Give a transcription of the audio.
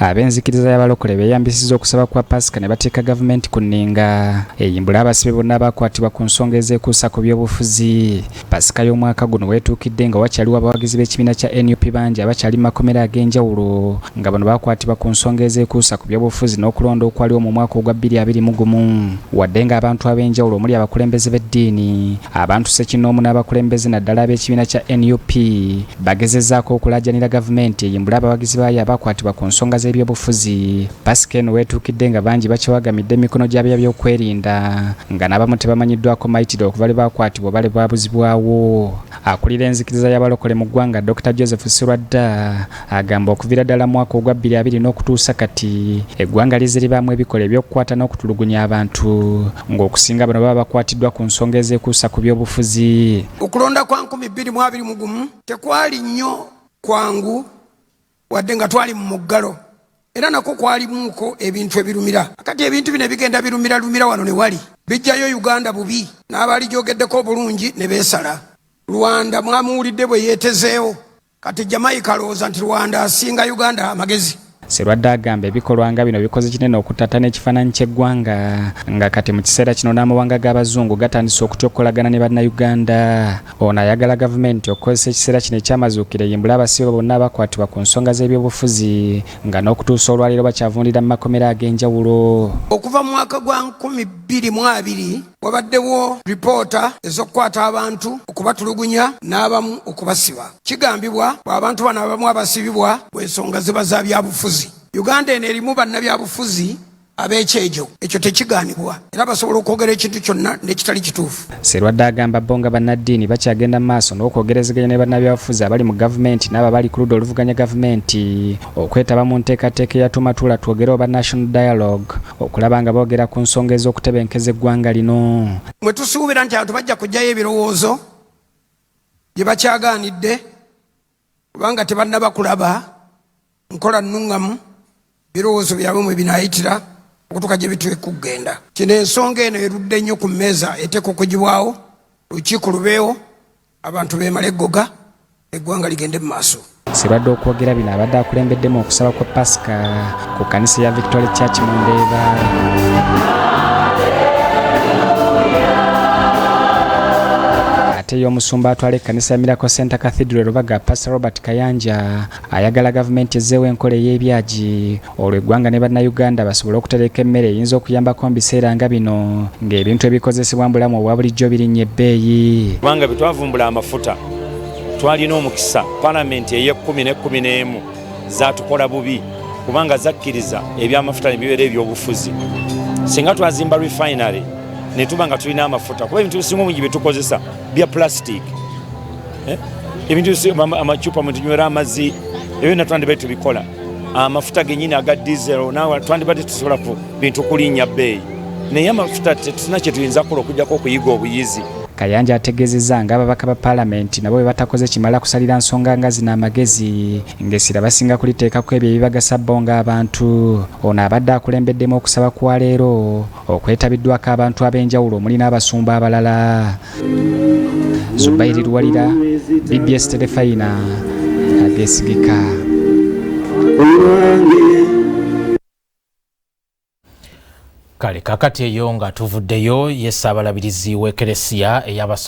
Abenzikiriza y'abalokole beeyambisizza okusaba kwa Pasika ne bateeka gavumenti ku nninga eyimbula abasibe bonna abakwatibwa ku nsonga ezeekuusa ku by'obufuzi. Pasika y'omwaka guno weetuukidde nga wakyaliwo abawagizi b'ekibiina kya NUP bangi abakyali mu makomera ag'enjawulo nga bano bakwatibwa ku nsonga ezeekuusa ku by'obufuzi n'okulonda okwaliwo mu mwaka ogwa 2021 wadde nga abantu ab'enjawulo omuli abakulembeze b'eddiini, abantu ssekinnoomu n'abakulembeze naddala ab'ekibiina kya NUP bagezezzaako okulaajanira gavumenti eyimbula abawagizi baayo abakwatibwa ku nsonga z'ebyobufuzi. Pasika eno weetuukidde nga bangi bakyewagamidde emikono gy'abya by'okwerinda nga n'abamu tebamanyiddwako mayitire okuva lwe baakwatibwa bale bwabuzibwawo. Akulira enzikiriza y'abalokole mu ggwanga Dr. Joseph Sirwadda agamba okuviira ddala mwaka ogwa 2020 n'okutuusa kati eggwanga liziribaamu ebikola eby'okukwata n'okutulugunya abantu ng'okusinga bano baba bakwatiddwa ku nsonga ezeekuusa ku by'obufuzi. Okulonda kwa 2021 tekwali nnyo kwangu wadde nga twali mu muggalo era nako kwalimuuko ebintu ebirumira. Kati ebintu bino bigenda birumira wano ne wali bijjayo Uganda bubi n'abaali gyogeddeko obulungi ne beesala. Rwanda mwamuwulidde bwe yeetezeewo, kati Jamaica alowooza nti Rwanda asinga Uganda amagezi. Sirwadda agamba ebikolwa nga bino bikoze kinene okutattana ekifaananyi ky'eggwanga nga kati mu kiseera kino n'amawanga g'abazungu gatandise okutyokolagana ne bannayuganda. Ono ayagala gavumenti okukozesa ekiseera kino ekyamazuukira eyimbula abasibe bonna abakwatibwa ku nsonga z'ebyobufuzi nga n'okutuusa olwaleero bakyavundira mu makomera ag'enjawulo. Okuva mu mwaka gwa 2020 wabaddewo lipoota ez'okukwata abantu, okubatulugunya n'abamu okubasiba. Kigambibwa abantu bano abamu abasibibwa bw'ensonga ziba za byabufuzi. Uganda eno erimu bannabyabufuzi ab'ekyejo, ekyo tekigaanibwa era basobola okwogera ekintu kyonna n'ekitali kituufu. Sirwadda agamba bo nga bannaddiini bakyagenda mu maaso n'okwogerezeganya ne bannabyabufuzi abali mu gavumenti n'abo abali ku ludda oluvuganya gavumenti okwetaba mu nteekateeka eyatumatula twogere oba National Dialogue okulaba nga boogera ku nsonga ez'okutebenkeza eggwanga lino. Mwe tusuubira nti abantu bajja kujjayo ebirowoozo bye bakyagaanidde kubanga tebannaba kulaba nkola nnungamu birowoozo byabwe mwe binaayitira okutuuka gye bituwe kugenda. Kino ensonga eno erudde nnyo ku mmeeza eteeka okugibwawo, olukiiko lubeewo, abantu beemala eggoga, eggwanga ligende mu maaso. Sirwadde okwogera bino abadde akulembeddemu okusaba kwa Pasika ku kkanisa ya Victory Church mu Ndeeba. Ate y'omusumba atwala ekkanisa ya Miracle Center Cathedral Rubaga Pastor Robert Kayanja ayagala gavumenti ezzeewo enkola ey'ebyagi olwo eggwanga ne bannayuganda basobole okutereka emmere eyinza okuyambako mu biseera nga bino ng'ebintu ebikozesebwa mu bulamu obwa bulijjo birinnya ebbeeyi. Kubanga bwe twavumbula amafuta twalina omukisa palamenti ey'ekkumi n'ekkumi n'emu zaatukola bubi kubanga zakkiriza ebyamafuta ne bibeera ebyobufuzi. Singa twazimba refinery ne tuba nga tulina amafuta kuba ebintu ebisinga obungi bye tukozesa bya plastic, ebintu amacupa mwe tunywera amazzi ebyo na twandibadde tubikola. Amafuta gennyini aga diesel naawe twandibadde tusobola ku bintu kulinnya bbeeyi, naye amafuta tetulina kye tuyinza kukola okugyako okuyiga obuyizi. Kayanja ategeezezza nga ababaka ba paalamenti nabo bwe batakoze kimala kusalira nsonga nga zino amagezi ng'essira basinga kuliteekako ebyo ebibagasa bo ng'abantu. Ono abadde akulembeddemu okusaba kwa leero okwetabiddwako abantu ab'enjawulo omuli n'abasumba abalala. Zubairi Luwalira, BBS Terefayina, ageesigika. Kale kakati eyo nga tuvuddeyo ye Ssaabalabirizi w'Eklesiya ey'Abasoddomu